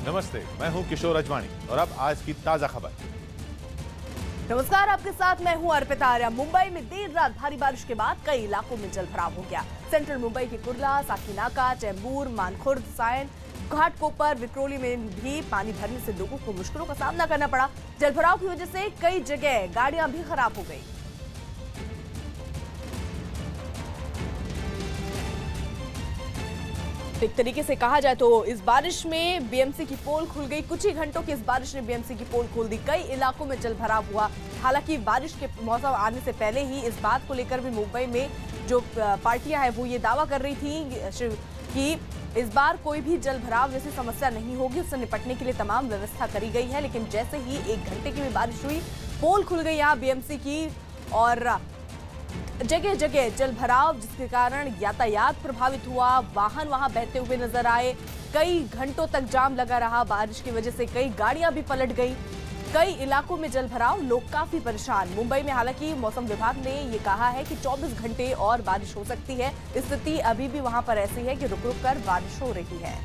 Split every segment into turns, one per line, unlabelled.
नमस्ते, मैं हूं किशोर अजवाणी और अब आज की ताजा खबर।
नमस्कार, आपके साथ मैं हूं अर्पिता आर्या। मुंबई में देर रात भारी बारिश के बाद कई इलाकों में जलभराव हो गया। सेंट्रल मुंबई के कुर्ला, साकीनाका, चेंबूर, मानखुर्द, सायन, घाटकोपर, विक्रोली में भी पानी भरने से लोगों को मुश्किलों का सामना करना पड़ा। जलभराव की वजह से कई जगह गाड़ियां भी खराब हो गई। एक तरीके से कहा जाए तो इस बारिश में बीएमसी की पोल खुल गई। कुछ ही घंटों की इस बारिश ने बीएमसी की पोल खोल दी। कई इलाकों में जलभराव हुआ। हालांकि बारिश के मौसम आने से पहले ही इस बात को लेकर भी मुंबई में जो पार्टियां हैं वो ये दावा कर रही थी कि इस बार कोई भी जलभराव जैसी समस्या नहीं होगी। उससे निपटने के लिए तमाम व्यवस्था करी गई है। लेकिन जैसे ही एक घंटे की भी बारिश हुई, पोल खुल गई यहाँ बीएमसी की और जगह जगह जलभराव, जिसके कारण यातायात प्रभावित हुआ। वाहन वहां बहते हुए नजर आए। कई घंटों तक जाम लगा रहा। बारिश की वजह से कई गाड़ियां भी पलट गई। कई इलाकों में जलभराव, लोग काफी परेशान। मुंबई में हालांकि मौसम विभाग ने ये कहा है कि 24 घंटे और बारिश हो सकती है। स्थिति अभी भी वहां पर ऐसी है कि रुक रुक कर बारिश हो रही है।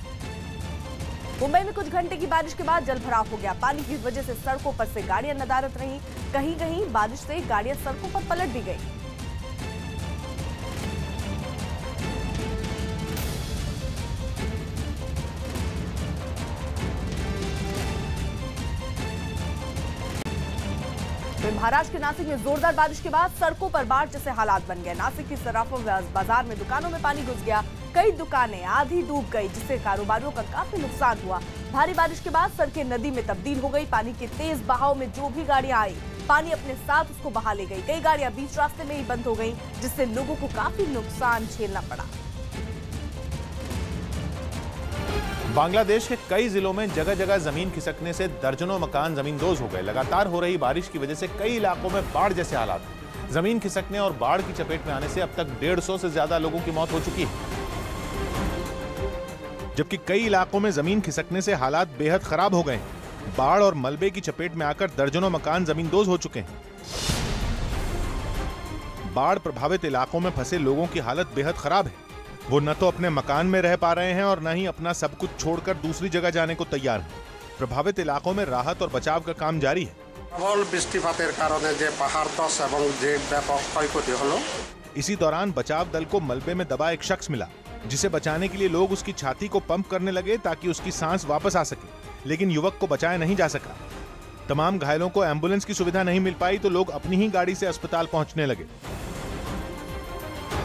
मुंबई में कुछ घंटे की बारिश के बाद जलभराव हो गया। पानी की वजह से सड़कों पर से गाड़ियां नदारद रहीं। कहीं कहीं बारिश से गाड़ियां सड़कों पर पलट भी गई। महाराष्ट्र के नासिक में जोरदार बारिश के बाद सड़कों पर बाढ़ जैसे हालात बन गए। नासिक की सराफा बाजार में दुकानों में पानी घुस गया। कई दुकानें आधी डूब गई, जिससे कारोबारियों का काफी नुकसान हुआ। भारी बारिश के बाद सड़कें नदी में तब्दील हो गई। पानी के तेज बहाव में जो भी गाड़ियां आई, पानी अपने साथ उसको बहा ले गई। कई गाड़ियां बीच रास्ते में ही बंद हो गई, जिससे लोगों को काफी नुकसान झेलना पड़ा।
बांग्लादेश के कई जिलों में जगह जगह जमीन खिसकने से दर्जनों मकान जमींदोज हो गए। लगातार हो रही बारिश की वजह से कई इलाकों में बाढ़ जैसे हालात। जमीन खिसकने और बाढ़ की चपेट में आने से अब तक 150 से ज्यादा लोगों की मौत हो चुकी है, जबकि कई इलाकों में जमीन खिसकने से हालात बेहद खराब हो गए हैं। बाढ़ और मलबे की चपेट में आकर दर्जनों मकान जमींदोज हो चुके हैं। बाढ़ प्रभावित इलाकों में फंसे लोगों की हालत बेहद खराब है। वो न तो अपने मकान में रह पा रहे हैं और न ही अपना सब कुछ छोड़कर दूसरी जगह जाने को तैयार हैं। प्रभावित इलाकों में राहत और बचाव का काम जारी है। इसी दौरान बचाव दल को मलबे में दबा एक शख्स मिला, जिसे बचाने के लिए लोग उसकी छाती को पंप करने लगे ताकि उसकी सांस वापस आ सके, लेकिन युवक को बचाया नहीं जा सका। तमाम घायलों को एम्बुलेंस की सुविधा नहीं मिल पाई तो लोग अपनी ही गाड़ी से अस्पताल पहुंचने लगे।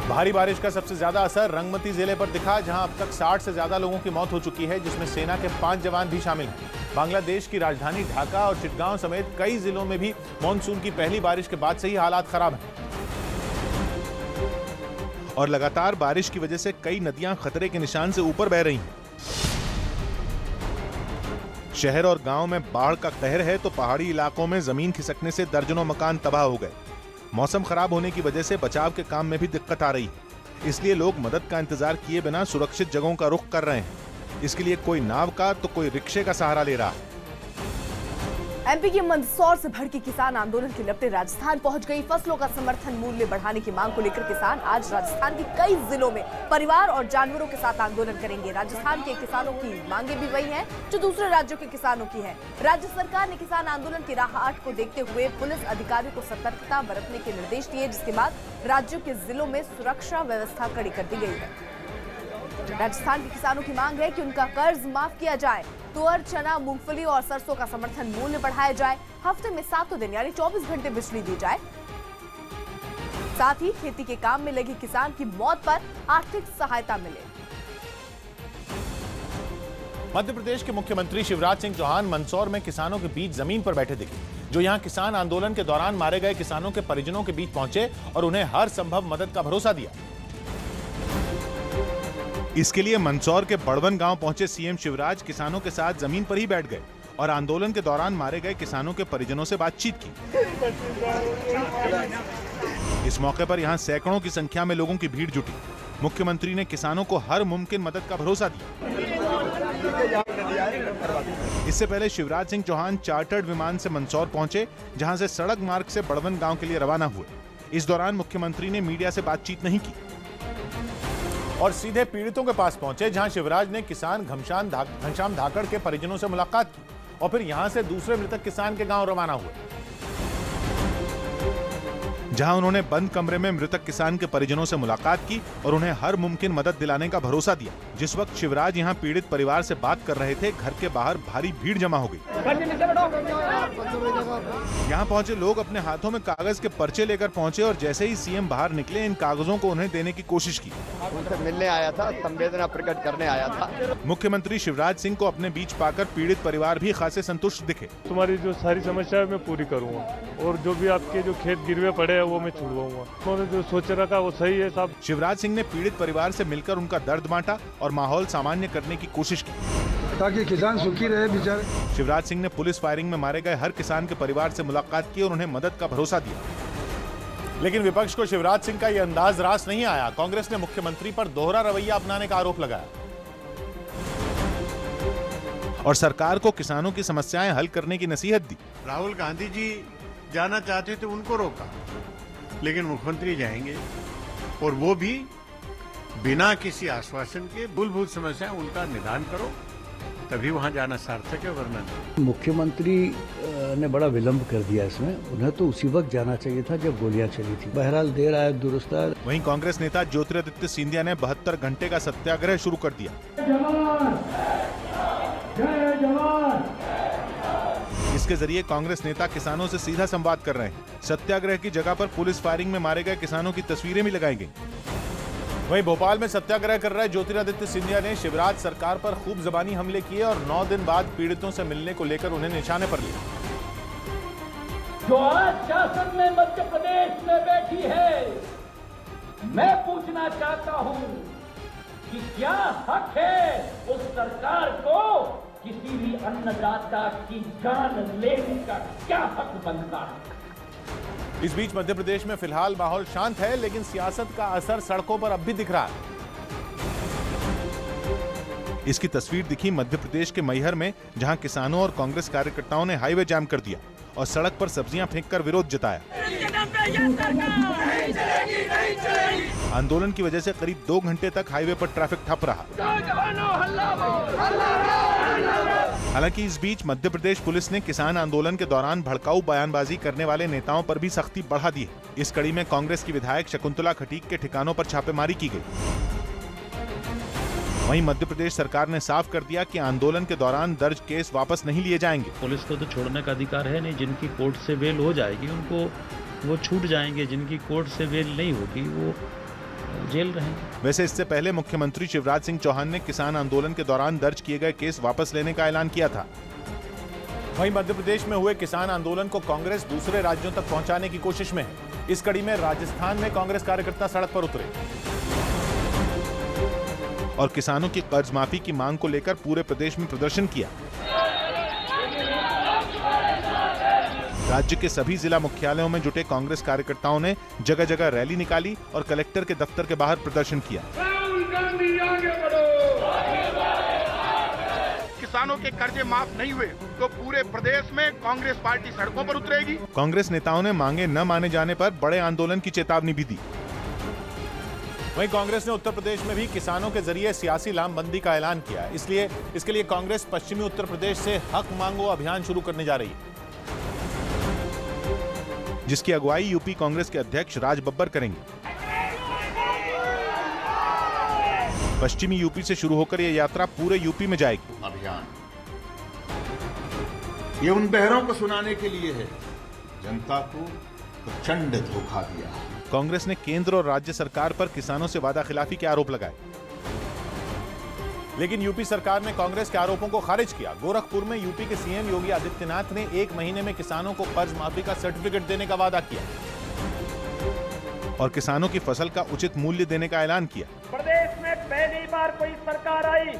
भारी बारिश का सबसे ज्यादा असर रंगमती जिले पर दिखा, जहां अब तक 60 से ज्यादा लोगों की मौत हो चुकी है, जिसमें सेना के 5 जवान भी शामिल हैं। बांग्लादेश की राजधानी ढाका और चिटगांव समेत कई जिलों में भी मानसून की पहली बारिश के बाद से ही हालात खराब हैं और लगातार बारिश की वजह से कई नदियां खतरे के निशान से ऊपर बह रही हैं। शहर और गांव में बाढ़ का कहर है तो पहाड़ी इलाकों में जमीन खिसकने से दर्जनों मकान तबाह हो गए। मौसम खराब होने की वजह से बचाव के काम में भी दिक्कत आ रही है, इसलिए लोग मदद का इंतजार किए बिना सुरक्षित जगहों का रुख कर रहे हैं। इसके लिए कोई नाव का तो कोई रिक्शे का सहारा ले रहा है।
एमपी के मंदसौर से भड़की किसान आंदोलन की लपटें राजस्थान पहुंच गई। फसलों का समर्थन मूल्य बढ़ाने की मांग को लेकर किसान आज राजस्थान के कई जिलों में परिवार और जानवरों के साथ आंदोलन करेंगे। राजस्थान के किसानों की मांगे भी वही हैं जो दूसरे राज्यों के किसानों की है। राज्य सरकार ने किसान आंदोलन की राहत को देखते हुए पुलिस अधिकारियों को सतर्कता बरतने के निर्देश दिए, जिसके बाद राज्यों के जिलों में सुरक्षा व्यवस्था कड़ी कर दी गई है। राजस्थान के किसानों की मांग है कि उनका कर्ज माफ किया जाए, तुअर, चना, मूंगफली और सरसों का समर्थन मूल्य बढ़ाया जाए, हफ्ते में 7 दिन यानी 24 घंटे बिजली दी जाए, साथ ही खेती के काम में लगे किसान की मौत पर आर्थिक सहायता मिले।
मध्य प्रदेश के मुख्यमंत्री शिवराज सिंह चौहान मंदसौर में किसानों के बीच जमीन पर बैठे दिखे, जो यहां किसान आंदोलन के दौरान मारे गए किसानों के परिजनों के बीच पहुंचे और उन्हें हर संभव मदद का भरोसा दिया। इसके लिए मंदसौर के बड़वन गांव पहुंचे सीएम शिवराज किसानों के साथ जमीन पर ही बैठ गए और आंदोलन के दौरान मारे गए किसानों के परिजनों से बातचीत की। इस मौके पर यहां सैकड़ों की संख्या में लोगों की भीड़ जुटी। मुख्यमंत्री ने किसानों को हर मुमकिन मदद का भरोसा दिया। इससे पहले शिवराज सिंह चौहान चार्टर्ड विमान से मंदसौर पहुंचे, जहां से सड़क मार्ग से बड़वन गांव के लिए रवाना हुए। इस दौरान मुख्यमंत्री ने मीडिया से बातचीत नहीं की। और सीधे पीड़ितों के पास पहुंचे, जहां शिवराज ने किसान घनश्याम धाकड़ के परिजनों से मुलाकात की और फिर यहां से दूसरे मृतक किसान के गांव रवाना हुए, जहां उन्होंने बंद कमरे में मृतक किसान के परिजनों से मुलाकात की और उन्हें हर मुमकिन मदद दिलाने का भरोसा दिया। जिस वक्त शिवराज यहां पीड़ित परिवार से बात कर रहे थे, घर के बाहर भारी भीड़ जमा हो गई। यहां पहुंचे लोग अपने हाथों में कागज के पर्चे लेकर पहुंचे और जैसे ही सीएम बाहर निकले, इन कागजों को उन्हें देने की कोशिश की।
उनसे मिलने आया था, संवेदना प्रकट करने आया था।
मुख्यमंत्री शिवराज सिंह को अपने बीच पाकर पीड़ित परिवार भी खासे संतुष्ट दिखे।
तुम्हारी जो सारी समस्या है मैं पूरी करूंगा और जो भी आपके जो खेत गिरवे पड़े हैं वो मैं छुड़वाऊंगा। उन्होंने जो सोच रखा वो सही है साहब।
शिवराज सिंह ने पीड़ित परिवार से मिलकर उनका दर्द बांटा और माहौल सामान्य करने की कोशिश की,
ताकि किसान सुखी रहे बेचारे।
शिवराज सिंह ने पुलिस फायरिंग में मारे गए हर किसान के परिवार से मुलाकात की और उन्हें मदद का भरोसा दिया। लेकिन विपक्ष को शिवराज सिंह का यह अंदाज रास नहीं आया। कांग्रेस ने मुख्यमंत्री पर दोहरा रवैया अपनाने का आरोप लगाया और सरकार को किसानों की समस्याएं हल करने की नसीहत दी।
राहुल गांधी जी जाना चाहते थे, उनको रोका, लेकिन मुख्यमंत्री जाएंगे और वो भी बिना किसी आश्वासन के। मूलभूत समस्या उनका निदान करो, तभी वहां जाना सार्थक है, वरना नहीं।
मुख्यमंत्री ने बड़ा विलंब कर दिया इसमें, उन्हें तो उसी वक्त जाना चाहिए था जब गोलियां चली थी। बहरहाल देर आए दुरुस्त आए।
वहीं कांग्रेस नेता ज्योतिरादित्य सिंधिया ने 72 घंटे का सत्याग्रह शुरू कर दिया। इसके जरिए कांग्रेस नेता किसानों से सीधा संवाद कर रहे हैं। सत्याग्रह की जगह पर पुलिस फायरिंग में मारे गए किसानों की तस्वीरें भी लगाई गई। वहीं भोपाल में सत्याग्रह कर रहे ज्योतिरादित्य सिंधिया ने शिवराज सरकार पर खूब जबानी हमले किए और 9 दिन बाद पीड़ितों से मिलने को लेकर उन्हें निशाने पर लिया।
जो आज शासन में मध्य प्रदेश में बैठी है, मैं पूछना चाहता हूं कि क्या हक है उस सरकार को किसी भी अन्नदाता की जान लेने का? क्या हक बनता है?
इस बीच मध्य प्रदेश में फिलहाल माहौल शांत है, लेकिन सियासत का असर सड़कों पर अब भी दिख रहा है। इसकी तस्वीर दिखी मध्य प्रदेश के मैहर में, जहां किसानों और कांग्रेस कार्यकर्ताओं ने हाईवे जाम कर दिया और सड़क पर सब्जियां फेंककर विरोध जताया। आंदोलन की वजह से करीब 2 घंटे तक हाईवे पर ट्रैफिक ठप रहा। हालांकि इस बीच मध्य प्रदेश पुलिस ने किसान आंदोलन के दौरान भड़काऊ बयानबाजी करने वाले नेताओं पर भी सख्ती बढ़ा दी है। इस कड़ी में कांग्रेस की विधायक शकुंतला खटीक के ठिकानों पर छापेमारी की गई। वहीं मध्य प्रदेश सरकार ने साफ कर दिया कि आंदोलन के दौरान दर्ज केस वापस नहीं लिए जाएंगे।
पुलिस को तो छोड़ने का अधिकार है नहीं। जिनकी कोर्ट से बेल हो जाएगी उनको वो छूट जाएंगे, जिनकी कोर्ट से बेल नहीं होगी वो जेल रहेंगे।
वैसे इससे पहले मुख्यमंत्री शिवराज सिंह चौहान ने किसान आंदोलन के दौरान दर्ज किए गए केस वापस लेने का ऐलान किया था। वहीं मध्य प्रदेश में हुए किसान आंदोलन को कांग्रेस दूसरे राज्यों तक पहुंचाने की कोशिश में है। इस कड़ी में राजस्थान में कांग्रेस कार्यकर्ता सड़क पर उतरे और किसानों की कर्ज माफी की मांग को लेकर पूरे प्रदेश में प्रदर्शन किया। राज्य के सभी जिला मुख्यालयों में जुटे कांग्रेस कार्यकर्ताओं ने जगह जगह रैली निकाली और कलेक्टर के दफ्तर के बाहर प्रदर्शन किया।
किसानों के कर्जे माफ नहीं हुए तो पूरे प्रदेश में कांग्रेस पार्टी सड़कों पर उतरेगी।
कांग्रेस नेताओं ने मांगे न माने जाने पर बड़े आंदोलन की चेतावनी भी दी। वहीं कांग्रेस ने उत्तर प्रदेश में भी किसानों के जरिए सियासी लामबंदी का ऐलान किया। इसलिए इसके लिए कांग्रेस पश्चिमी उत्तर प्रदेश से हक मांगो अभियान शुरू करने जा रही है, जिसकी अगुवाई यूपी कांग्रेस के अध्यक्ष राज बब्बर करेंगे। पश्चिमी यूपी से शुरू होकर यह यात्रा पूरे यूपी में जाएगी।
अभियान ये उन बहरों को सुनाने के लिए है, जनता को प्रचंड धोखा दिया।
कांग्रेस ने केंद्र और राज्य सरकार पर किसानों से वादा खिलाफी के आरोप लगाए, लेकिन यूपी सरकार ने कांग्रेस के आरोपों को खारिज किया। गोरखपुर में यूपी के सीएम योगी आदित्यनाथ ने 1 महीने में किसानों को कर्ज माफी का सर्टिफिकेट देने का वादा किया और किसानों की फसल का उचित मूल्य देने का ऐलान किया।
प्रदेश में पहली बार कोई सरकार आई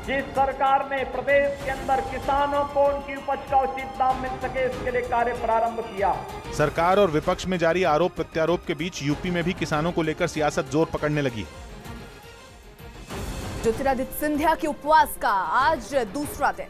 जिस सरकार ने प्रदेश के अंदर किसानों को उनकी उपज का उचित दाम मिल सके, इसके लिए कार्य प्रारंभ किया।
सरकार और विपक्ष में जारी आरोप प्रत्यारोप के बीच यूपी में भी किसानों को लेकर सियासत जोर पकड़ने लगी।
ज्योतिरादित्य सिंधिया के उपवास का आज दूसरा दिन।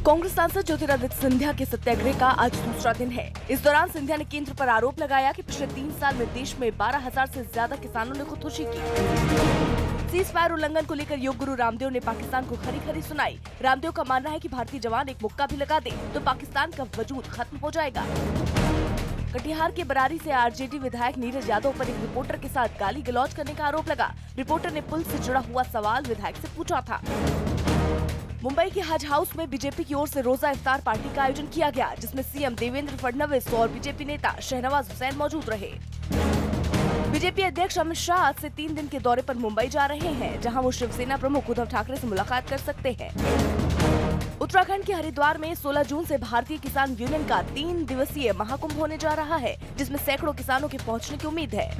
कांग्रेस सांसद ज्योतिरादित्य सिंधिया के सत्याग्रह का आज दूसरा दिन है। इस दौरान सिंधिया ने केंद्र पर आरोप लगाया कि पिछले 3 साल में देश में 12,000 से ज्यादा किसानों ने खुदकुशी की। सीज फायर उल्लंघन को लेकर योग गुरु रामदेव ने पाकिस्तान को खरी खरी सुनाई। रामदेव का मानना है कि भारतीय जवान एक मुक्का भी लगा दे तो पाकिस्तान का वजूद खत्म हो जाएगा। कटिहार के बरारी से आरजेडी विधायक नीरज यादव पर एक रिपोर्टर के साथ गाली गलौज करने का आरोप लगा। रिपोर्टर ने पुल से जुड़ा हुआ सवाल विधायक से पूछा था। मुंबई के हज हाउस में बीजेपी की ओर से रोजा इफ्तार पार्टी का आयोजन किया गया, जिसमें सीएम देवेंद्र फडणवीस और बीजेपी नेता शहनवाज हुसैन मौजूद रहे। बीजेपी अध्यक्ष अमित शाह आज से 3 दिन के दौरे पर मुंबई जा रहे हैं, जहां वो शिवसेना प्रमुख उद्धव ठाकरे से मुलाकात कर सकते हैं। उत्तराखंड के हरिद्वार में 16 जून से भारतीय किसान यूनियन का 3 दिवसीय महाकुंभ होने जा रहा है, जिसमें सैकड़ों किसानों के पहुंचने की उम्मीद है।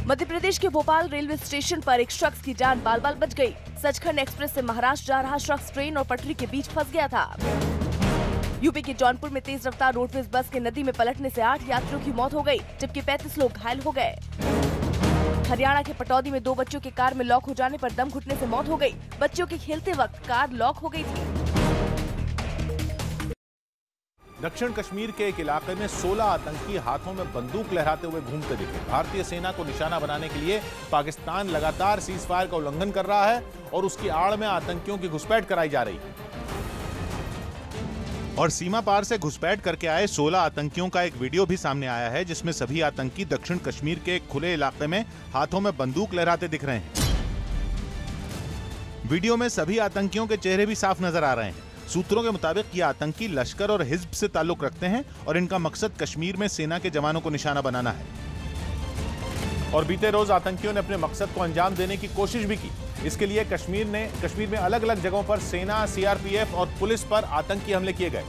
मध्य प्रदेश के भोपाल रेलवे स्टेशन पर एक शख्स की जान बाल बाल बच गई। सचखंड एक्सप्रेस से महाराष्ट्र जा रहा शख्स ट्रेन और पटरी के बीच फंस गया था। यूपी के जौनपुर में तेज रफ्तार रोडवेज बस के नदी में पलटने से 8 यात्रियों की मौत हो गई, जबकि 35 लोग घायल हो गए। हरियाणा के पटौदी में 2 बच्चों के कार में लॉक हो जाने पर दम घुटने से मौत हो गई। बच्चों के खेलते वक्त कार लॉक हो गई थी।
दक्षिण कश्मीर के एक इलाके में 16 आतंकी हाथों में बंदूक लहराते हुए घूमते दिखे। भारतीय सेना को निशाना बनाने के लिए पाकिस्तान लगातार सीज फायर का उल्लंघन कर रहा है और उसकी आड़ में आतंकियों की घुसपैठ कराई जा रही है। और सीमा पार से घुसपैठ करके आए 16 आतंकियों का एक वीडियो भी सामने आया है, जिसमें सभी आतंकी दक्षिण कश्मीर के एक खुले इलाके में हाथों में बंदूक लहराते दिख रहे हैं। वीडियो में सभी आतंकियों के चेहरे भी साफ नजर आ रहे हैं। सूत्रों के मुताबिक ये आतंकी लश्कर और हिज्ब से ताल्लुक रखते हैं और इनका मकसद कश्मीर में सेना के जवानों को निशाना बनाना है। और बीते रोज आतंकियों ने अपने मकसद को अंजाम देने की कोशिश भी की। इसके लिए कश्मीर में अलग अलग जगहों पर सेना, सीआरपीएफ और पुलिस पर आतंकी हमले किए गए।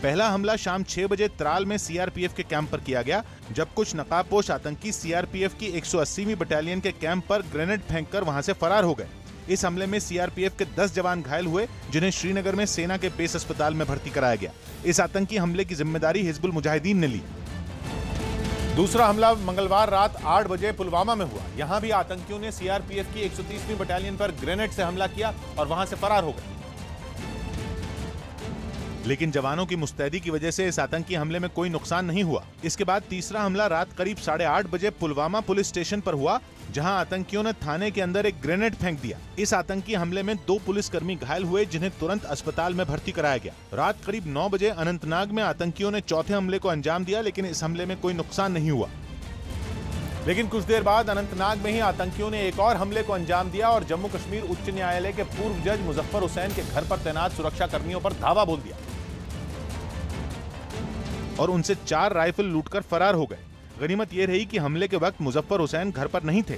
पहला हमला शाम 6 बजे त्राल में सीआरपीएफ के कैंप पर किया गया, जब कुछ नकाबपोश आतंकी सीआरपीएफ की 180वीं बटालियन के कैंप पर ग्रेनेड फेंककर वहां से फरार हो गए। इस हमले में सीआरपीएफ के 10 जवान घायल हुए, जिन्हें श्रीनगर में सेना के बेस अस्पताल में भर्ती कराया गया। इस आतंकी हमले की जिम्मेदारी हिजबुल मुजाहिदीन ने ली। दूसरा हमला मंगलवार रात 8 बजे पुलवामा में हुआ। यहां भी आतंकियों ने सीआरपीएफ की 130वीं बटालियन पर ग्रेनेड से हमला किया और वहां से फरार हो गए। लेकिन जवानों की मुस्तैदी की वजह से इस आतंकी हमले में कोई नुकसान नहीं हुआ। इसके बाद तीसरा हमला रात करीब 8:30 बजे पुलवामा पुलिस स्टेशन पर हुआ, जहां आतंकियों ने थाने के अंदर एक ग्रेनेड फेंक दिया। इस आतंकी हमले में 2 पुलिसकर्मी घायल हुए, जिन्हें तुरंत अस्पताल में भर्ती कराया गया। रात करीब 9 बजे अनंतनाग में आतंकियों ने चौथे हमले को अंजाम दिया, लेकिन इस हमले में कोई नुकसान नहीं हुआ। लेकिन कुछ देर बाद अनंतनाग में ही आतंकियों ने एक और हमले को अंजाम दिया और जम्मू कश्मीर उच्च न्यायालय के पूर्व जज मुजफ्फर हुसैन के घर पर तैनात सुरक्षा कर्मियों पर धावा बोल दिया और उनसे 4 राइफल लूटकर फरार हो गए। गनीमत यह रही कि हमले के वक्त मुजफ्फर हुसैन घर पर नहीं थे।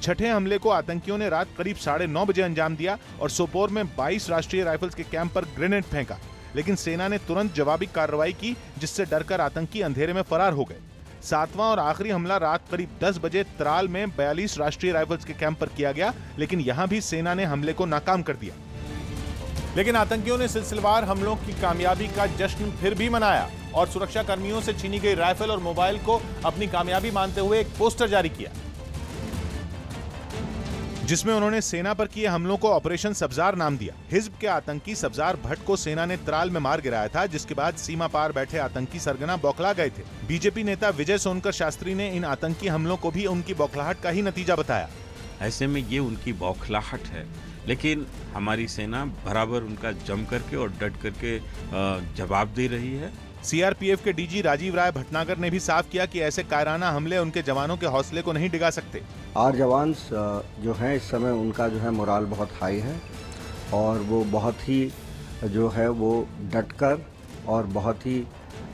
छठे हमले को आतंकियों ने रात करीब 9:30 बजे अंजाम दिया और सोपोर में 22 राष्ट्रीय राइफल्स के कैंप पर ग्रेनेड फेंका, लेकिन सेना ने तुरंत जवाबी कार्रवाई की, जिससे डरकर आतंकी अंधेरे में फरार हो गए। 7वां और आखिरी हमला रात करीब 10 बजे त्राल में 42 राष्ट्रीय राइफल्स के कैंप पर किया गया, लेकिन यहां भी सेना ने हमले को नाकाम कर दिया। लेकिन आतंकियों ने सिलसिलेवार हमलों की कामयाबी का जश्न फिर भी मनाया और सुरक्षा कर्मियों से छीनी गई राइफल और मोबाइल को अपनी कामयाबी मानते हुए एक पोस्टर जारी किया, जिसमें उन्होंने सेना पर किए हमलों को ऑपरेशन सब्जार नाम दिया। हिज्ब के आतंकी सब्जार भट्ट को सेना ने त्राल में मार गिराया था, जिसके बाद सीमा पार बैठे आतंकी सरगना बौखला गए थे। बीजेपी नेता विजय सोनकर शास्त्री ने इन आतंकी हमलों को भी उनकी बौखलाहट का ही नतीजा बताया।
ऐसे में ये उनकी बौखलाहट है, लेकिन हमारी सेना बराबर उनका जम करके और डट करके जवाब दे रही है।
सीआरपीएफ के डीजी राजीव राय भटनागर ने भी साफ किया कि ऐसे कायराना हमले उनके जवानों के हौसले को नहीं डिगा सकते।
आर जवान जो हैं इस समय उनका जो है मोराल बहुत हाई है और वो बहुत ही जो है वो डटकर और बहुत ही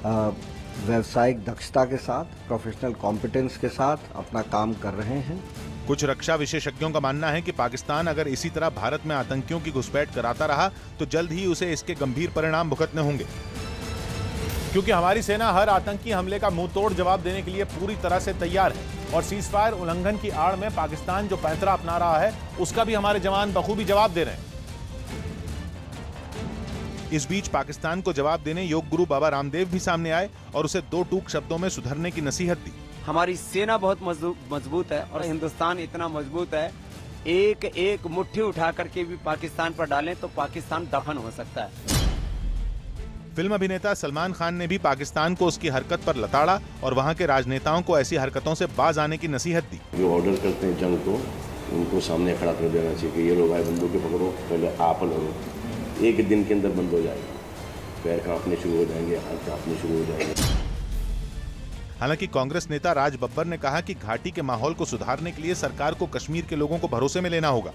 व्यावसायिक दक्षता के साथ, प्रोफेशनल कॉम्पिटेंस के साथ अपना काम कर रहे हैं।
कुछ रक्षा विशेषज्ञों का मानना है कि पाकिस्तान अगर इसी तरह भारत में आतंकियों की घुसपैठ कराता रहा तो जल्द ही उसे इसके गंभीर परिणाम भुगतने होंगे, क्योंकि हमारी सेना हर आतंकी हमले का मुंह तोड़ जवाब देने के लिए पूरी तरह से तैयार है और सीज फायर उल्लंघन की आड़ में पाकिस्तान जो पैंतरा अपना रहा है उसका भी हमारे जवान बखूबी जवाब दे रहे हैं। इस बीच पाकिस्तान को जवाब देने योग गुरु बाबा रामदेव भी सामने आए और उसे 2 टूक शब्दों में सुधरने की नसीहत दी।
हमारी सेना बहुत मजबूत है और हिंदुस्तान इतना मजबूत है एक एक मुट्ठी उठा करके भी पाकिस्तान पर डालें तो पाकिस्तान दफन हो सकता है।
फिल्म अभिनेता सलमान खान ने भी पाकिस्तान को उसकी हरकत पर लताड़ा और वहां के राजनेताओं को ऐसी हरकतों से बाज आने की नसीहत दी।
जो ऑर्डर करते हैं जंग को, उनको सामने खड़ा कर देना चाहिए कि ये लोग आए बंदूकें पकड़ो, पहले आप लड़ो, एक दिन के अंदर बंद हो जाएगा, पैर कांपने शुरू हो जाएंगे, हाथ कांपने शुरू हो जाएंगे।
हालांकि कांग्रेस नेता राज बब्बर ने कहा कि घाटी के माहौल को सुधारने के लिए सरकार को कश्मीर के लोगों को भरोसे में लेना होगा।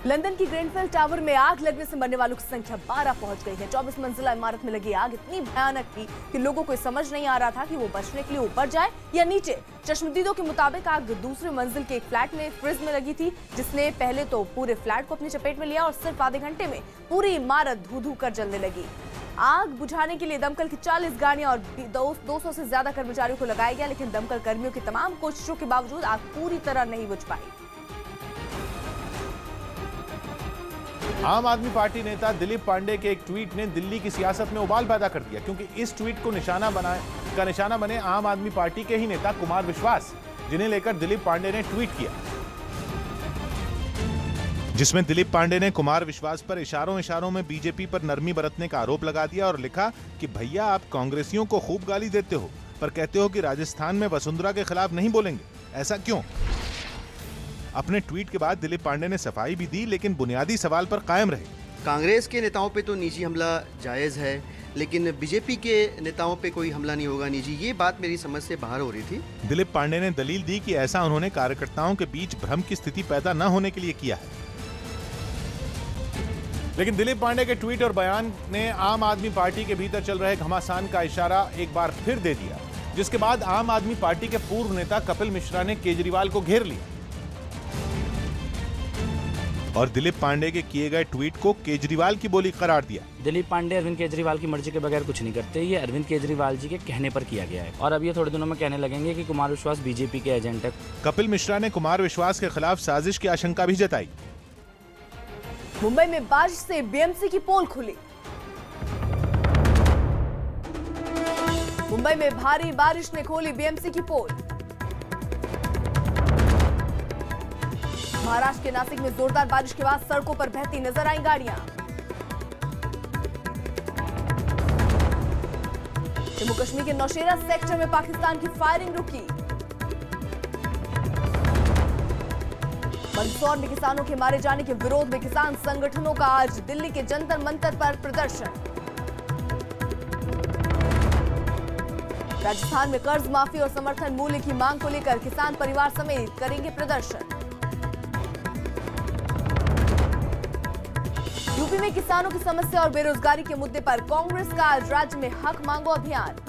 लंदन की ग्रेनफेल टावर में आग लगने से मरने वालों की संख्या 12 पहुंच गई है। 24 मंजिला इमारत में लगी आग इतनी भयानक थी कि लोगों को समझ नहीं आ रहा था कि वो बचने के लिए ऊपर जाए या नीचे। चश्मदीदों के मुताबिक आग दूसरे मंजिल के एक फ्लैट में फ्रिज में लगी थी, जिसने पहले तो पूरे फ्लैट को अपनी चपेट में लिया और सिर्फ आधे घंटे में पूरी इमारत धू-धू कर जलने लगी। आग बुझाने के लिए दमकल की 40 गाड़ियां और 200 से ज्यादा कर्मचारियों को लगाया गया, लेकिन दमकल कर्मियों की तमाम कोशिशों के बावजूद आग पूरी तरह नहीं बुझ पाई।
आम आदमी पार्टी नेता दिलीप पांडे के एक ट्वीट ने दिल्ली की सियासत में उबाल पैदा कर दिया, क्योंकि इस ट्वीट को निशाना बने आम आदमी पार्टी के ही नेता कुमार विश्वास, जिन्हें लेकर दिलीप पांडे ने ट्वीट किया, जिसमें दिलीप पांडे ने कुमार विश्वास पर इशारों में बीजेपी पर नरमी बरतने का आरोप लगा दिया और लिखा कि भैया आप कांग्रेसियों को खूब गाली देते हो, पर कहते हो कि राजस्थान में वसुंधरा के खिलाफ नहीं बोलेंगे, ऐसा क्यों? अपने ट्वीट के बाद दिलीप पांडे ने सफाई भी दी, लेकिन बुनियादी सवाल पर कायम रहे।
कांग्रेस के नेताओं पे तो निजी हमला जायज़ है, लेकिन बीजेपी के नेताओं पे कोई हमला नहीं होगा निजी, ये बात मेरी समझ से बाहर हो रही थी।
दिलीप पांडे ने दलील दी कि ऐसा उन्होंने कार्यकर्ताओं के बीच भ्रम की स्थिति पैदा न होने के लिए किया है। लेकिन दिलीप पांडे के ट्वीट और बयान ने आम आदमी पार्टी के भीतर चल रहे घमासान का इशारा एक बार फिर दे दिया, जिसके बाद आम आदमी पार्टी के पूर्व नेता कपिल मिश्रा ने केजरीवाल को घेर लिया और दिलीप पांडे के किए गए ट्वीट को केजरीवाल की बोली करार दिया।
दिलीप पांडे अरविंद केजरीवाल की मर्जी के बगैर कुछ नहीं करते, ये अरविंद केजरीवाल जी के कहने पर किया गया है और अब ये थोड़े दिनों में कहने लगेंगे कि कुमार विश्वास बीजेपी के एजेंट है।
कपिल मिश्रा ने कुमार विश्वास के खिलाफ साजिश की आशंका भी जताई।
मुंबई में बारिश से बीएमसी की पोल खुली। मुंबई में भारी बारिश ने खोली बीएमसी की पोल। महाराष्ट्र के नासिक में जोरदार बारिश के बाद सड़कों पर बहती नजर आई गाड़ियां। जम्मू कश्मीर के नौशेरा सेक्टर में पाकिस्तान की फायरिंग रुकी। मंदसौर में किसानों के मारे जाने के विरोध में किसान संगठनों का आज दिल्ली के जंतर मंतर पर प्रदर्शन। राजस्थान में कर्ज माफी और समर्थन मूल्य की मांग को लेकर किसान परिवार समेत करेंगे प्रदर्शन। यूपी में किसानों की समस्या और बेरोजगारी के मुद्दे पर कांग्रेस का आज राज्य में हक मांगो अभियान।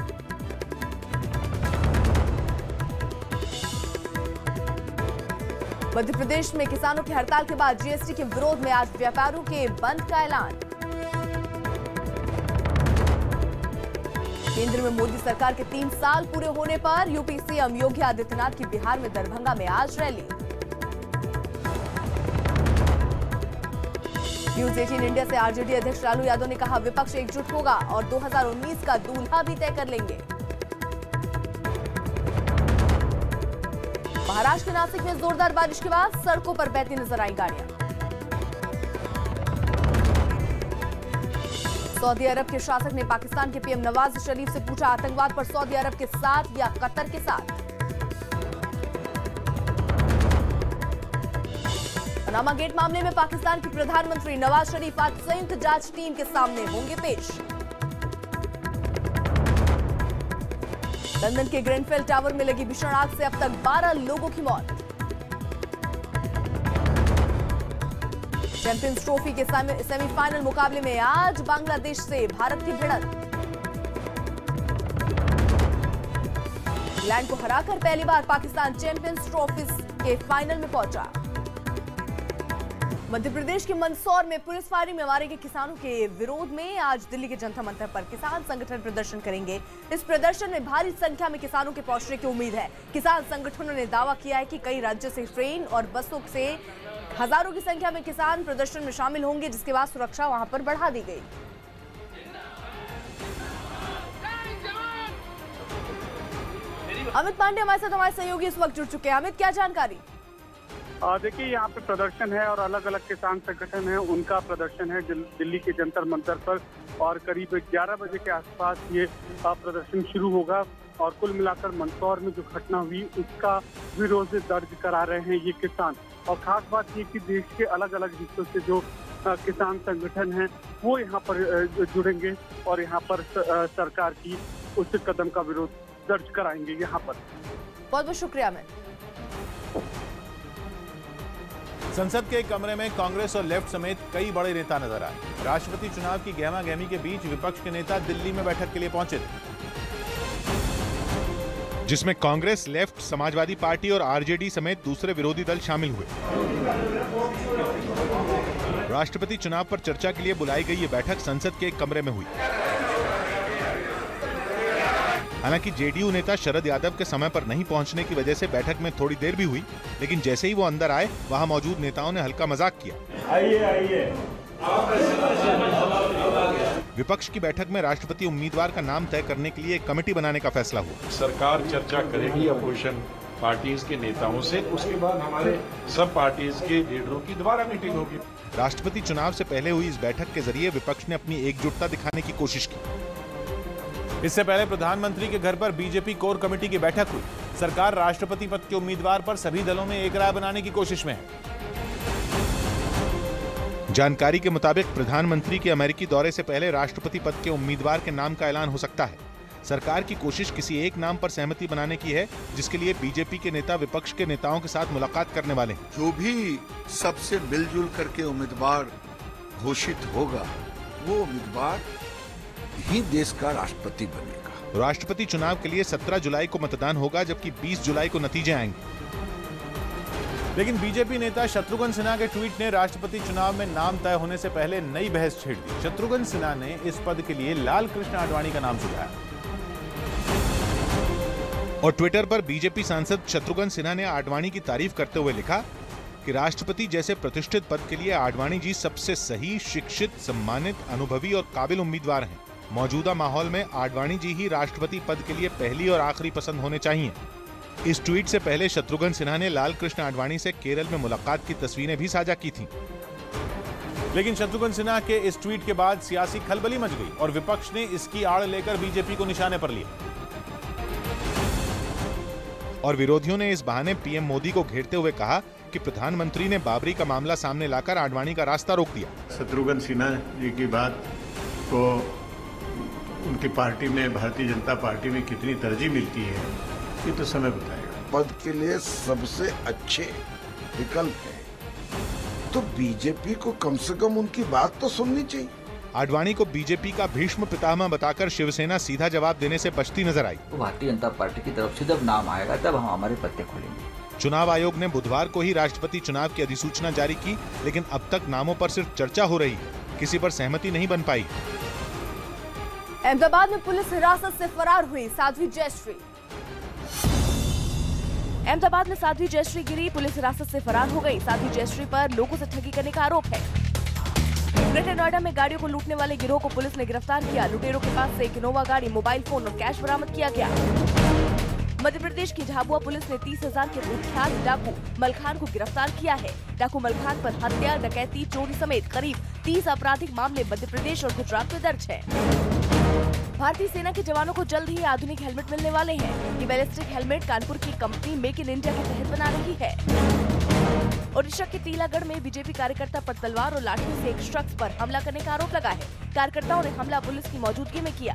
मध्य प्रदेश में किसानों की हड़ताल के बाद जीएसटी के विरोध में आज व्यापारियों के बंद का ऐलान। केंद्र में मोदी सरकार के 3 साल पूरे होने पर यूपी सीएम योगी आदित्यनाथ की बिहार में दरभंगा में आज रैली। न्यूज 18 इंडिया से आरजेडी अध्यक्ष लालू यादव ने कहा विपक्ष एकजुट होगा और 2019 का दूल्हा भी तय कर लेंगे। महाराष्ट्र के नासिक में जोरदार बारिश के बाद सड़कों पर बहती नजर आई गाड़ियां। सऊदी अरब के शासक ने पाकिस्तान के पीएम नवाज शरीफ से पूछा आतंकवाद पर सऊदी अरब के साथ या कतर के साथ। पनामा गेट मामले में पाकिस्तान के प्रधानमंत्री नवाज शरीफ आज संयुक्त जांच टीम के सामने होंगे पेश। लंदन के ग्रेनफेल टावर में लगी भीषण आग से अब तक 12 लोगों की मौत। चैंपियंस ट्रॉफी के सेमीफाइनल मुकाबले में आज बांग्लादेश से भारत की भिड़ंत। इंग्लैंड को हराकर पहली बार पाकिस्तान चैंपियंस ट्रॉफी के फाइनल में पहुंचा। मध्य प्रदेश के मंदसौर में पुलिस फायरिंग में मारे गए किसानों के विरोध में आज दिल्ली के जंतर मंतर पर किसान संगठन प्रदर्शन करेंगे। इस प्रदर्शन में भारी संख्या में किसानों के पहुंचने की उम्मीद है। किसान संगठनों ने दावा किया है कि कई राज्यों से ट्रेन और बसों से हजारों की संख्या में किसान प्रदर्शन में शामिल होंगे, जिसके बाद सुरक्षा वहां पर बढ़ा दी गई। अमित पांडे हमारे साथ हमारे सहयोगी इस वक्त जुड़ चुके हैं। अमित, क्या जानकारी?
देखिए यहाँ पे प्रदर्शन है और अलग अलग किसान संगठन है, उनका प्रदर्शन है दिल्ली के जंतर मंतर पर और करीब 11 बजे के आसपास ये प्रदर्शन शुरू होगा और कुल मिलाकर मंदसौर में जो घटना हुई उसका विरोध दर्ज करा रहे हैं ये किसान। और खास बात ये कि देश के अलग अलग हिस्सों से जो किसान संगठन हैं वो यहाँ पर जुड़ेंगे और यहाँ पर सरकार की उस कदम का विरोध दर्ज कराएंगे यहाँ पर।
बहुत बहुत शुक्रिया। मैं
संसद के कमरे में कांग्रेस और लेफ्ट समेत कई बड़े नेता नजर आए। राष्ट्रपति चुनाव की गहमागहमी के बीच विपक्ष के नेता दिल्ली में बैठक के लिए पहुंचे थे, जिसमें कांग्रेस, लेफ्ट, समाजवादी पार्टी और आरजेडी समेत दूसरे विरोधी दल शामिल हुए। राष्ट्रपति चुनाव पर चर्चा के लिए बुलाई गई ये बैठक संसद के एक कमरे में हुई। हालांकि जेडीयू नेता शरद यादव के समय पर नहीं पहुंचने की वजह से बैठक में थोड़ी देर भी हुई, लेकिन जैसे ही वो अंदर आए वहां मौजूद नेताओं ने हल्का मजाक किया।
आइए।
विपक्ष की बैठक में राष्ट्रपति उम्मीदवार का नाम तय करने के लिए एक कमेटी बनाने का फैसला हुआ।
सरकार चर्चा करेगी अपोजिशन पार्टीज के नेताओं से, उसके बाद हमारे सब पार्टीज के लीडरों की दोबारा मीटिंग होगी।
राष्ट्रपति चुनाव से पहले हुई इस बैठक के जरिए विपक्ष ने अपनी एकजुटता दिखाने की कोशिश की। इससे पहले प्रधानमंत्री के घर पर बीजेपी कोर कमेटी की बैठक हुई। सरकार राष्ट्रपति पद के उम्मीदवार पर सभी दलों में एक राय बनाने की कोशिश में है। जानकारी के मुताबिक प्रधानमंत्री के अमेरिकी दौरे से पहले राष्ट्रपति पद के उम्मीदवार के नाम का ऐलान हो सकता है। सरकार की कोशिश किसी एक नाम पर सहमति बनाने की है, जिसके लिए बीजेपी के नेता विपक्ष के नेताओं के साथ मुलाकात करने वाले हैं।
जो भी सबसे मिलजुल करके उम्मीदवार घोषित होगा वो उम्मीदवार ही देश का राष्ट्रपति बनेगा।
राष्ट्रपति चुनाव के लिए 17 जुलाई को मतदान होगा, जबकि 20 जुलाई को नतीजे आएंगे। लेकिन बीजेपी नेता शत्रुघ्न सिन्हा के ट्वीट ने राष्ट्रपति चुनाव में नाम तय होने से पहले नई बहस छेड़ दी। शत्रुघ्न सिन्हा ने इस पद के लिए लाल कृष्ण आडवाणी का नाम सुझाया और ट्विटर पर बीजेपी सांसद शत्रुघ्न सिन्हा ने आडवाणी की तारीफ करते हुए लिखा कि राष्ट्रपति जैसे प्रतिष्ठित पद के लिए आडवाणी जी सबसे सही, शिक्षित, सम्मानित, अनुभवी और काबिल उम्मीदवार हैं। मौजूदा माहौल में आडवाणी जी ही राष्ट्रपति पद के लिए पहली और आखिरी पसंद होने चाहिए। इस ट्वीट से पहले शत्रुघ्न सिन्हा ने लाल कृष्ण आडवाणी से केरल में मुलाकात की तस्वीरें भी साझा की थीं। लेकिन शत्रुघ्न सिन्हा के इस ट्वीट के बाद सियासी खलबली मच गई और विपक्ष ने इसकी आड़ लेकर बीजेपी को निशाने पर लिया और विरोधियों ने इस बहाने पीएम मोदी को घेरते हुए कहा कि प्रधानमंत्री ने बाबरी का मामला सामने लाकर आडवाणी का रास्ता रोक दिया।
शत्रुघ्न सिन्हा जी की बात को उनकी पार्टी में, भारतीय जनता पार्टी में कितनी तरजीह मिलती है ये तो समय बताएगा।
पद के लिए सबसे अच्छे विकल्प है तो बीजेपी को कम से कम उनकी बात तो सुननी चाहिए।
आडवाणी को बीजेपी का भीष्म पितामह बताकर शिवसेना सीधा जवाब देने से बचती नजर आई।
तो भारतीय जनता पार्टी की तरफ से जब नाम आएगा तब हम हमारे पत्ते खोलेंगे।
चुनाव आयोग ने बुधवार को ही राष्ट्रपति चुनाव की अधिसूचना जारी की, लेकिन अब तक नामों पर सिर्फ चर्चा हो रही है, किसी पर सहमति नहीं बन पाई।
अहमदाबाद में पुलिस हिरासत से फरार हुई साध्वी जयश्री। अहमदाबाद में साध्वी जयश्री गिरी पुलिस हिरासत से फरार हो गई। साध्वी जयश्री पर लोगों से ठगी करने का आरोप है। ग्रेटर नोएडा में गाड़ियों को लूटने वाले गिरोह को पुलिस ने गिरफ्तार किया। लुटेरों के पास से एक इनोवा गाड़ी, मोबाइल फोन और कैश बरामद किया गया। मध्य प्रदेश की झाबुआ पुलिस ने 30,000 के कुख्यात डाकू मलखान को गिरफ्तार किया है। डाकू मलखान पर हत्या, डकैती, चोरी समेत करीब 30 आपराधिक मामले मध्य प्रदेश और गुजरात में दर्ज है। भारतीय सेना के जवानों को जल्द ही आधुनिक हेलमेट मिलने वाले हैं। ये बैलिस्टिक हेलमेट कानपुर की कंपनी मेक इन इंडिया के तहत बना रही है। ओडिशा के टीलागढ़ में बीजेपी कार्यकर्ता पर तलवार और लाठी से एक शख्स पर हमला करने का आरोप लगा है। कार्यकर्ताओं ने हमला पुलिस की मौजूदगी में किया।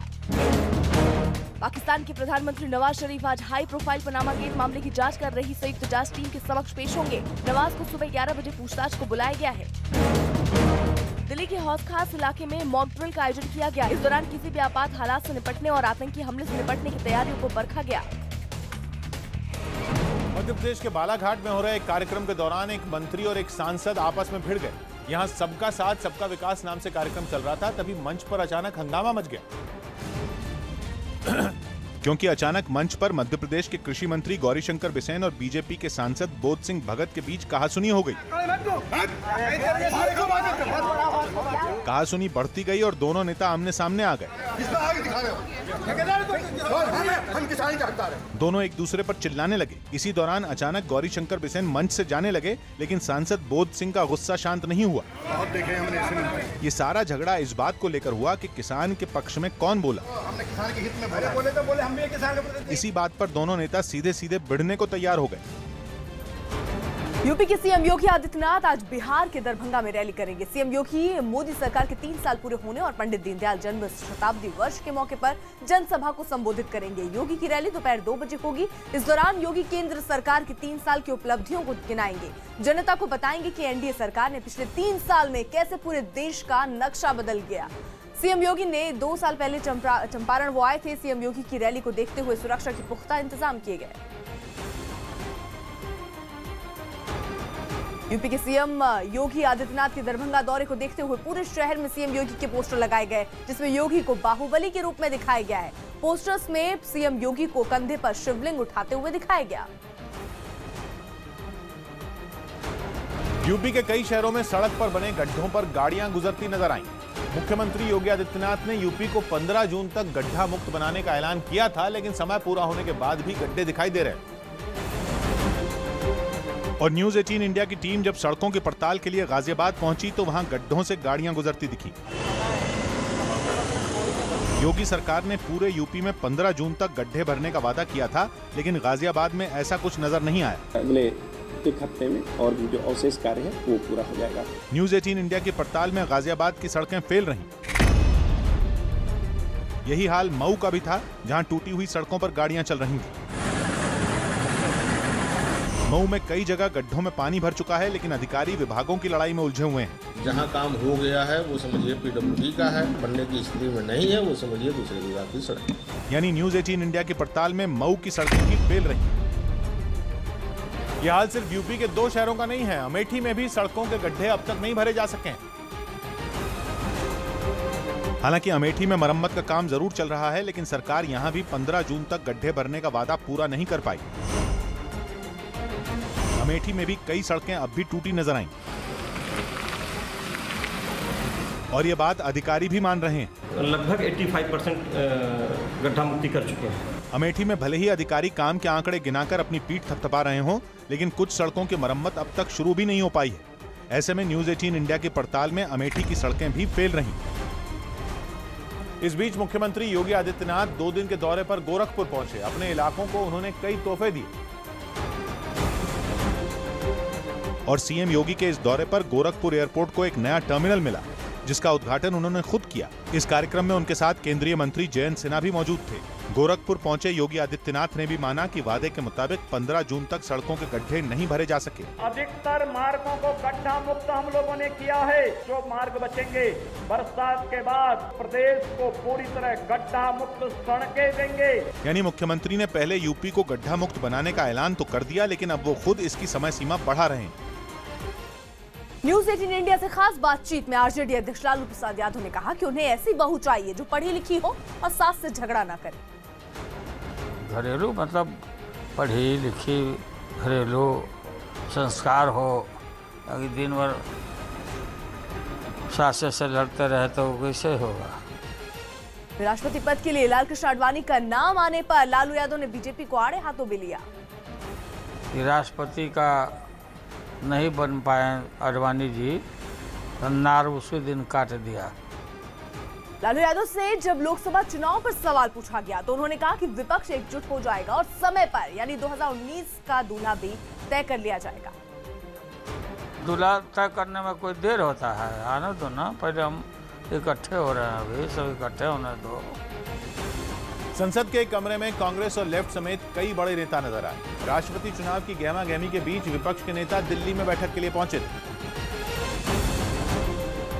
पाकिस्तान के प्रधानमंत्री नवाज शरीफ आज हाई प्रोफाइल पनामा गेट मामले की जांच कर रही संयुक्त जांच टीम के समक्ष पेश होंगे। नवाज को सुबह 11 बजे पूछताछ को बुलाया गया है। दिल्ली के हौस खास इलाके में मॉक ड्रिल का आयोजन किया गया। इस दौरान किसी भी आपात हालात से निपटने और आतंकी हमले से निपटने की तैयारियों को परखा गया।
मध्य प्रदेश के बालाघाट में हो रहे एक कार्यक्रम के दौरान एक मंत्री और एक सांसद आपस में भिड़ गए। यहाँ सबका साथ सबका विकास नाम से कार्यक्रम चल रहा था, तभी मंच पर अचानक हंगामा मच गया। क्योंकि अचानक मंच पर मध्य प्रदेश के कृषि मंत्री गौरीशंकर बिसेन और बीजेपी के सांसद बोध सिंह भगत के बीच कहासुनी हो गई। कहासुनी बढ़ती गई और दोनों नेता आमने सामने आ गए। दोनों एक दूसरे पर चिल्लाने लगे। इसी दौरान अचानक गौरीशंकर बिसेन मंच से जाने लगे, लेकिन सांसद बोध सिंह का गुस्सा शांत नहीं हुआ। ये सारा झगड़ा इस बात को लेकर हुआ कि किसान के पक्ष में कौन बोला।
हमने किसान के हित में बोले तो बोले हम भी किसान के प्रतिनिधि।
इसी बात पर दोनों नेता सीधे सीधे भिड़ने को तैयार हो गए।
यूपी के सीएम योगी आदित्यनाथ आज बिहार के दरभंगा में रैली करेंगे। सीएम योगी मोदी सरकार के 3 साल पूरे होने और पंडित दीनदयाल जन्म शताब्दी वर्ष के मौके पर जनसभा को संबोधित करेंगे। योगी की रैली दोपहर 2 बजे होगी। इस दौरान योगी केंद्र सरकार की 3 साल की उपलब्धियों को गिनाएंगे। जनता को बताएंगे कि एनडीए सरकार ने पिछले 3 साल में कैसे पूरे देश का नक्शा बदल गया। सीएम योगी ने 2 साल पहले चंपारण वो आए थे। सीएम योगी की रैली को देखते हुए सुरक्षा के पुख्ता इंतजाम किए गए। यूपी के सीएम योगी आदित्यनाथ के दरभंगा दौरे को देखते हुए पूरे शहर में सीएम योगी के पोस्टर लगाए गए, जिसमें योगी को बाहुबली के रूप में दिखाया गया है। पोस्टर्स में सीएम योगी को कंधे पर शिवलिंग उठाते हुए दिखाया गया।
यूपी के कई शहरों में सड़क पर बने गड्ढों पर गाड़ियां गुजरती नजर आईं। मुख्यमंत्री योगी आदित्यनाथ ने यूपी को 15 जून तक गड्ढा मुक्त बनाने का ऐलान किया था, लेकिन समय पूरा होने के बाद भी गड्ढे दिखाई दे रहे हैं। और न्यूज 18 इंडिया की टीम जब सड़कों की पड़ताल के लिए गाजियाबाद पहुंची तो वहां गड्ढों से गाड़ियां गुजरती दिखी। योगी सरकार ने पूरे यूपी में 15 जून तक गड्ढे भरने का वादा किया था, लेकिन गाजियाबाद में ऐसा कुछ नजर नहीं आया।
अगले 1 हफ्ते में और भी जो अवशेष कार्य है वो पूरा हो जाएगा।
न्यूज 18 इंडिया की पड़ताल में गाजियाबाद की सड़कें फेल रहीं। यही हाल मऊ का भी था, जहां टूटी हुई सड़कों पर गाड़ियां चल रही थी। मऊ में कई जगह गड्ढों में पानी भर चुका है, लेकिन अधिकारी विभागों की लड़ाई में उलझे हुए हैं।
जहां काम हो गया है वो समझिए पीडब्ल्यूडी का है, बनने की स्थिति में नहीं है वो समझिए दूसरे विभाग की सड़क।
यानी न्यूज 18 इंडिया की पड़ताल में मऊ की सड़कें भी फेल रही। यह हाल सिर्फ यूपी के 2 शहरों का नहीं है, अमेठी में भी सड़कों के गड्ढे अब तक नहीं भरे जा सके। हालांकि अमेठी में मरम्मत का काम जरूर चल रहा है, लेकिन सरकार यहां भी 15 जून तक गड्ढे भरने का वादा पूरा नहीं कर पाई। अमेठी में भी कई सड़कें अब भी टूटी नजर आईं। और ये बात अधिकारी भी मान रहे हैं।
लगभग 85% गड्ढा मुक्ति कर चुके हैं।
अमेठी में भले ही अधिकारी काम के आंकड़े गिनाकर अपनी पीठ थपथपा रहे हों, लेकिन कुछ सड़कों की मरम्मत अब तक शुरू भी नहीं हो पाई है। ऐसे में न्यूज 18 इंडिया की पड़ताल में अमेठी की सड़कें भी फेल रहीं। इस बीच मुख्यमंत्री योगी आदित्यनाथ 2 दिन के दौरे पर गोरखपुर पहुंचे। अपने इलाकों को उन्होंने कई तोहफे दिए। और सीएम योगी के इस दौरे पर गोरखपुर एयरपोर्ट को एक नया टर्मिनल मिला, जिसका उद्घाटन उन्होंने खुद किया। इस कार्यक्रम में उनके साथ केंद्रीय मंत्री जयंत सिन्हा भी मौजूद थे। गोरखपुर पहुंचे योगी आदित्यनाथ ने भी माना कि वादे के मुताबिक 15 जून तक सड़कों के गड्ढे नहीं भरे जा सके।
अधिकतर मार्गों को गड्ढा मुक्त हम लोगों ने किया है। जो मार्ग बचेंगे बरसात के बाद प्रदेश को पूरी तरह गड्ढा मुक्त सड़कें देंगे।
यानी मुख्यमंत्री ने पहले यूपी को गड्ढा मुक्त बनाने का ऐलान तो कर दिया, लेकिन अब वो खुद इसकी समय सीमा बढ़ा रहे हैं।
न्यूज 18 इंडिया से खास बातचीत में आरजेडी अध्यक्ष लालू प्रसाद यादव ने कहा कि उन्हें ऐसी बहू चाहिए जो पढ़ी लिखी हो और सास से झगड़ा ना करे।
घरेलू मतलब पढ़ी लिखी, घरेलू संस्कार हो। अगर दिन भर सास से लड़ते रहे तो कैसे होगा।
राष्ट्रपति पद के लिए लालकृष्ण आडवाणी का नाम आने पर लालू यादव ने बीजेपी को आड़े हाथों भी लिया।
राष्ट्रपति का नहीं बन पाए आडवाणी जी, नार उसी दिन काट दिया।
लालू यादव से जब लोकसभा चुनाव पर सवाल पूछा गया तो उन्होंने कहा कि विपक्ष एकजुट हो जाएगा और समय पर यानी 2019 का दूल्हा भी तय कर लिया जाएगा।
दूल्हा तय करने में कोई देर होता है, आने दो ना, पहले हम इकट्ठे हो रहे हैं, अभी सब इकट्ठे होने दो।
संसद के एक कमरे में कांग्रेस और लेफ्ट समेत कई बड़े नेता नजर आए। राष्ट्रपति चुनाव की गहमागहमी के बीच विपक्ष के नेता दिल्ली में बैठक के लिए पहुंचे थे,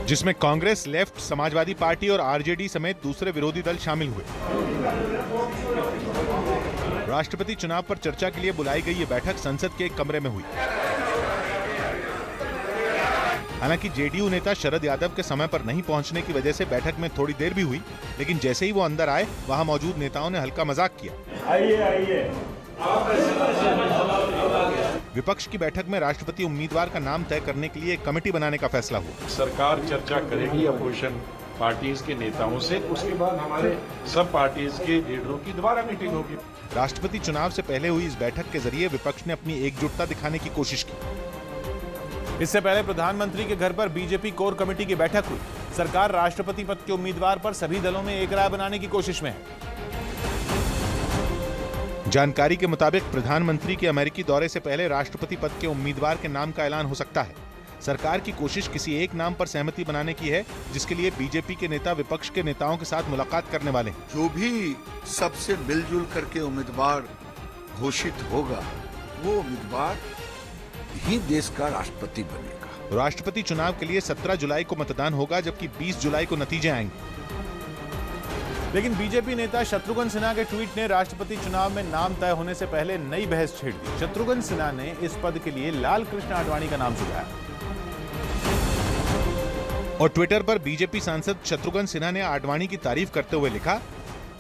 जिसमें कांग्रेस, लेफ्ट, समाजवादी पार्टी और आरजेडी समेत दूसरे विरोधी दल शामिल हुए। राष्ट्रपति चुनाव पर चर्चा के लिए बुलाई गई ये बैठक संसद के एक कमरे में हुई। हालांकि जेडीयू नेता शरद यादव के समय पर नहीं पहुंचने की वजह से बैठक में थोड़ी देर भी हुई, लेकिन जैसे ही वो अंदर आए वहां मौजूद नेताओं ने हल्का मजाक किया।
आइए।
विपक्ष की बैठक में राष्ट्रपति उम्मीदवार का नाम तय करने के लिए एक कमेटी बनाने का फैसला हुआ।
सरकार चर्चा करेगी अपोजिशन पार्टीज के नेताओं से, उसके बाद हमारे सब पार्टीज के लीडरों की दोबारा मीटिंग होगी।
राष्ट्रपति चुनाव से पहले हुई इस बैठक के जरिए विपक्ष ने अपनी एकजुटता दिखाने की कोशिश की।
इससे पहले प्रधानमंत्री के घर पर बीजेपी कोर कमेटी की बैठक हुई। सरकार राष्ट्रपति पद के उम्मीदवार पर सभी दलों में एक राय बनाने की कोशिश में है।
जानकारी के मुताबिक प्रधानमंत्री के अमेरिकी दौरे से पहले राष्ट्रपति पद के उम्मीदवार के नाम का ऐलान हो सकता है। सरकार की कोशिश किसी एक नाम पर सहमति बनाने की है, जिसके लिए बीजेपी के नेता विपक्ष के नेताओं के साथ मुलाकात करने वाले हैं।
जो भी सबसे मिलजुल करके उम्मीदवार घोषित होगा, वो उम्मीदवार ही देश का राष्ट्रपति बनेगा।
राष्ट्रपति चुनाव के लिए 17 जुलाई को मतदान होगा, जबकि 20 जुलाई को नतीजे आएंगे।
लेकिन बीजेपी नेता शत्रुघ्न सिन्हा के ट्वीट ने राष्ट्रपति चुनाव में नाम तय होने से पहले नई बहस छेड़ दी। शत्रुघ्न सिन्हा ने इस पद के लिए लाल कृष्ण आडवाणी का नाम सुझाया
और ट्विटर पर बीजेपी सांसद शत्रुघ्न सिन्हा ने आडवाणी की तारीफ करते हुए लिखा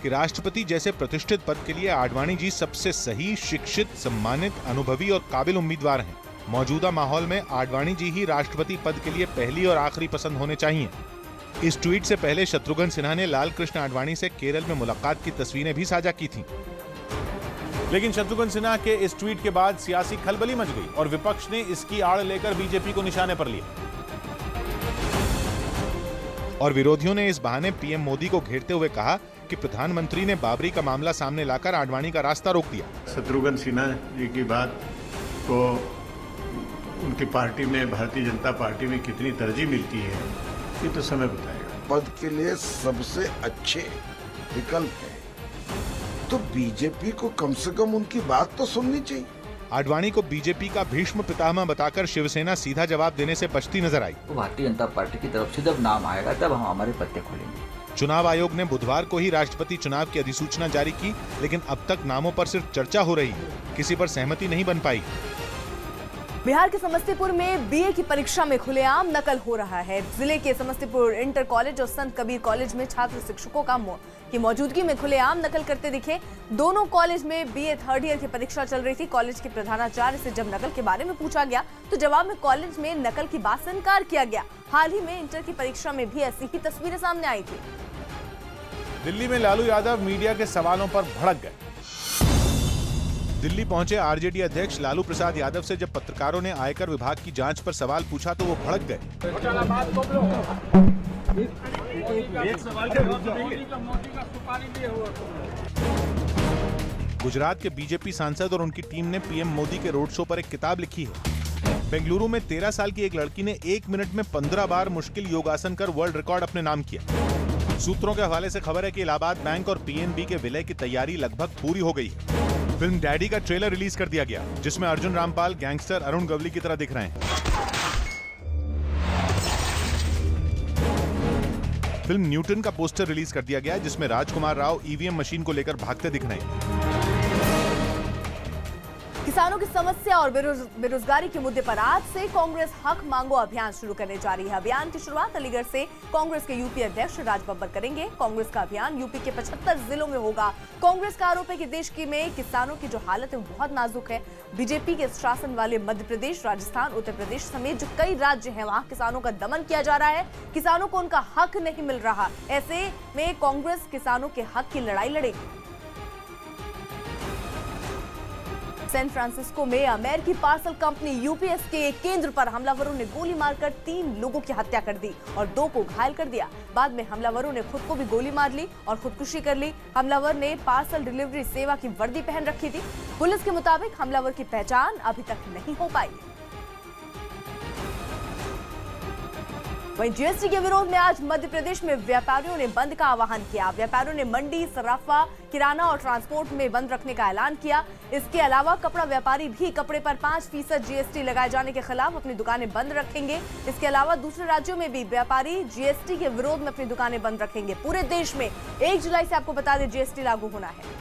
कि राष्ट्रपति जैसे प्रतिष्ठित पद के लिए आडवाणी जी सबसे सही, शिक्षित, सम्मानित, अनुभवी और काबिल उम्मीदवार हैं। मौजूदा माहौल में आडवाणी जी ही राष्ट्रपति पद के लिए पहली और आखिरी पसंद होने चाहिए। इस ट्वीट से पहले शत्रुघ्न सिन्हा ने लाल कृष्ण आडवाणी से केरल में मुलाकात की तस्वीरें भी साझा की थीं।
लेकिन शत्रुघ्न सिन्हा के इस ट्वीट के बाद सियासी खलबली मच गई और विपक्ष ने इसकी आड़ लेकर बीजेपी को निशाने पर लिया
और विरोधियों ने इस बहाने पीएम मोदी को घेरते हुए कहा कि प्रधानमंत्री ने बाबरी का मामला सामने लाकर आडवाणी का रास्ता रोक दिया।
शत्रुघ्न सिन्हा जी की बात को उनकी पार्टी में, भारतीय जनता पार्टी में कितनी तरजीह मिलती है, ये तो समय बताएगा।
पद के लिए सबसे अच्छे विकल्प है तो बीजेपी को कम से कम उनकी बात तो सुननी चाहिए।
आडवाणी को बीजेपी का भीष्म पितामह बताकर शिवसेना सीधा जवाब देने से बचती नजर आई।
तो भारतीय जनता पार्टी की तरफ से जब नाम आएगा तब हम हमारे पत्ते खोलेंगे।
चुनाव आयोग ने बुधवार को ही राष्ट्रपति चुनाव की अधिसूचना जारी की, लेकिन अब तक नामों पर सिर्फ चर्चा हो रही है, किसी पर सहमति नहीं बन पाई।
बिहार के समस्तीपुर में बीए की परीक्षा में खुलेआम नकल हो रहा है। जिले के समस्तीपुर इंटर कॉलेज और संत कबीर कॉलेज में छात्र शिक्षकों की मौजूदगी में खुलेआम नकल करते दिखे। दोनों कॉलेज में बीए थर्ड ईयर की परीक्षा चल रही थी। कॉलेज के प्रधानाचार्य से जब नकल के बारे में पूछा गया तो जवाब में कॉलेज में नकल की बात से इनकार किया गया। हाल ही में इंटर की परीक्षा में भी ऐसी ही तस्वीरें सामने आई थी।
दिल्ली में लालू यादव मीडिया के सवालों पर भड़क गए।
दिल्ली पहुंचे आरजेडी अध्यक्ष लालू प्रसाद यादव से जब पत्रकारों ने आयकर विभाग की जांच पर सवाल पूछा तो वो भड़क गए। गुजरात के बीजेपी सांसद और उनकी टीम ने पीएम मोदी के रोड शो पर एक किताब लिखी है। बेंगलुरु में 13 साल की एक लड़की ने 1 मिनट में 15 बार मुश्किल योगासन कर वर्ल्ड रिकॉर्ड अपने नाम किया। सूत्रों के हवाले से खबर है कि इलाहाबाद बैंक और पीएनबी के विलय की तैयारी लगभग पूरी हो गई है। फिल्म डैडी का ट्रेलर रिलीज कर दिया गया, जिसमें अर्जुन रामपाल गैंगस्टर अरुण गवली की तरह दिख रहे हैं। फिल्म न्यूटन का पोस्टर रिलीज कर दिया गया, जिसमें राजकुमार राव ईवीएम मशीन को लेकर भागते दिख रहे हैं।
किसानों की समस्या और बेरोजगारी के मुद्दे पर आज से कांग्रेस हक मांगो अभियान शुरू करने जा रही है। अभियान की शुरुआत अलीगढ़ से कांग्रेस के यूपी अध्यक्ष राज बब्बर करेंगे। कांग्रेस का अभियान यूपी के 75 जिलों में होगा। कांग्रेस का आरोप है कि देश में किसानों की जो हालत है वो बहुत नाजुक है। बीजेपी के शासन वाले मध्य प्रदेश, राजस्थान, उत्तर प्रदेश समेत जो कई राज्य हैं, वहां किसानों का दमन किया जा रहा है। किसानों को उनका हक नहीं मिल रहा। ऐसे में कांग्रेस किसानों के हक की लड़ाई लड़ेगी। सैन फ्रांसिस्को में अमेरिकी पार्सल कंपनी यूपीएस के एक केंद्र पर हमलावरों ने गोली मारकर 3 लोगों की हत्या कर दी और 2 को घायल कर दिया। बाद में हमलावरों ने खुद को भी गोली मार ली और खुदकुशी कर ली। हमलावर ने पार्सल डिलीवरी सेवा की वर्दी पहन रखी थी। पुलिस के मुताबिक हमलावर की पहचान अभी तक नहीं हो पाई। वहीं जीएसटी के विरोध में आज मध्य प्रदेश में व्यापारियों ने बंद का आह्वान किया। व्यापारियों ने मंडी, सराफा, किराना और ट्रांसपोर्ट में बंद रखने का ऐलान किया। इसके अलावा कपड़ा व्यापारी भी कपड़े पर 5% जीएसटी लगाए जाने के खिलाफ अपनी दुकानें बंद रखेंगे। इसके अलावा दूसरे राज्यों में भी व्यापारी जीएसटी के विरोध में अपनी दुकानें बंद रखेंगे। पूरे देश में 1 जुलाई से आपको बता दें जीएसटी लागू होना है।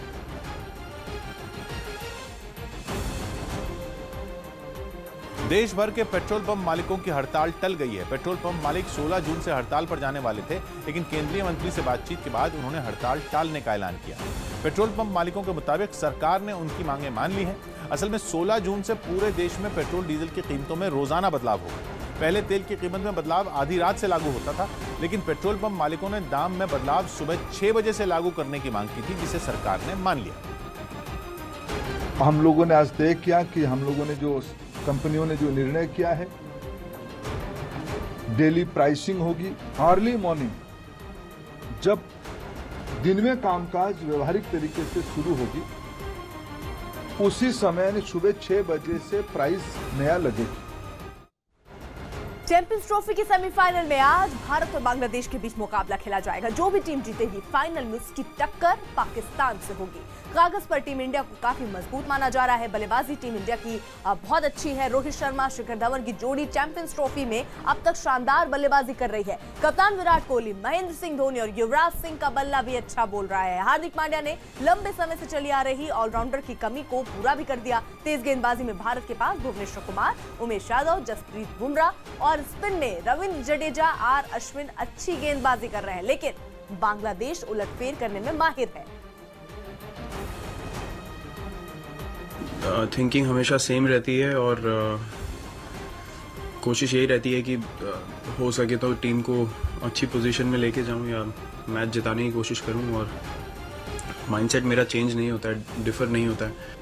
देश भर के पेट्रोल पंप मालिकों की हड़ताल टल गई है। पेट्रोल पंप मालिक 16 जून से हड़ताल पर जाने वाले थे, लेकिन केंद्रीय मंत्री से बातचीत के बाद उन्होंने हड़ताल टालने का ऐलान किया। पेट्रोल पंप मालिकों के मुताबिक सरकार ने उनकी मांगें मान ली हैं। असल में 16 जून से पूरे देश में पेट्रोल डीजल की कीमतों में रोजाना बदलाव होगा। पहले तेल की कीमत में बदलाव आधी रात से लागू होता था, लेकिन पेट्रोल पंप मालिकों ने दाम में बदलाव सुबह 6 बजे से लागू करने की मांग की थी, जिसे सरकार ने मान लिया।
हम लोगों ने आज तय किया कि हम लोगों ने जो कंपनियों ने जो निर्णय किया है, डेली प्राइसिंग होगी। अर्ली मॉर्निंग जब दिन में कामकाज व्यवहारिक तरीके से शुरू होगी, उसी समय सुबह 6 बजे से प्राइस नया लगेगी।
चैंपियंस ट्रॉफी के सेमीफाइनल में आज भारत और बांग्लादेश के बीच मुकाबला खेला जाएगा। जो भी टीम जीतेगी फाइनल में उसकी टक्कर पाकिस्तान से होगी। कागज पर टीम इंडिया को काफी मजबूत माना जा रहा है। बल्लेबाजी टीम इंडिया की बहुत अच्छी है। रोहित शर्मा शिखर धवन की जोड़ी चैंपियंस ट्रॉफी में अब तक शानदार बल्लेबाजी कर रही है। कप्तान विराट कोहली, महेंद्र सिंह धोनी और युवराज सिंह का बल्ला भी अच्छा बोल रहा है। हार्दिक पांड्या ने लंबे समय से चली आ रही ऑलराउंडर की कमी को पूरा भी कर दिया। तेज गेंदबाजी में भारत के पास भुवनेश्वर कुमार, उमेश यादव, जसप्रीत बुमराह और स्पिन में रविंद्र जडेजा, आर अश्विन अच्छी गेंदबाजी कर रहे हैं, लेकिन बांग्लादेश उलटफेर करने में माहिर है।
थिंकिंग हमेशा सेम रहती है और कोशिश यही रहती है कि हो सके तो टीम को अच्छी पोजीशन में लेके जाऊं या मैच जिताने की कोशिश करूं, और माइंडसेट मेरा चेंज नहीं होता है, डिफर नहीं होता है।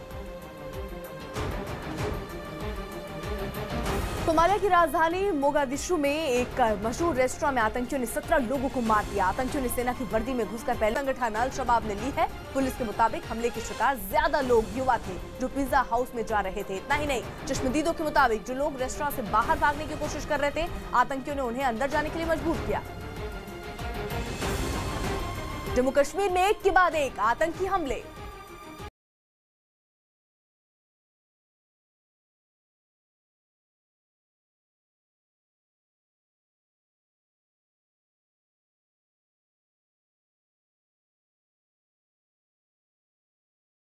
सोमालिया की राजधानी मोगादिशु में एक मशहूर रेस्टोरेंट में आतंकियों ने 17 लोगों को मार दिया। आतंकियों ने सेना की वर्दी में घुसकर पहले संगठन अल शबाब ने ली है। पुलिस के मुताबिक हमले के शिकार ज्यादा लोग युवा थे जो पिज्जा हाउस में जा रहे थे। इतना ही नहीं, चश्मदीदों के मुताबिक जो लोग रेस्टोरेंट से बाहर भागने की कोशिश कर रहे थे, आतंकियों ने उन्हें अंदर जाने के लिए मजबूर किया। जम्मू कश्मीर में एक के बाद एक आतंकी हमले।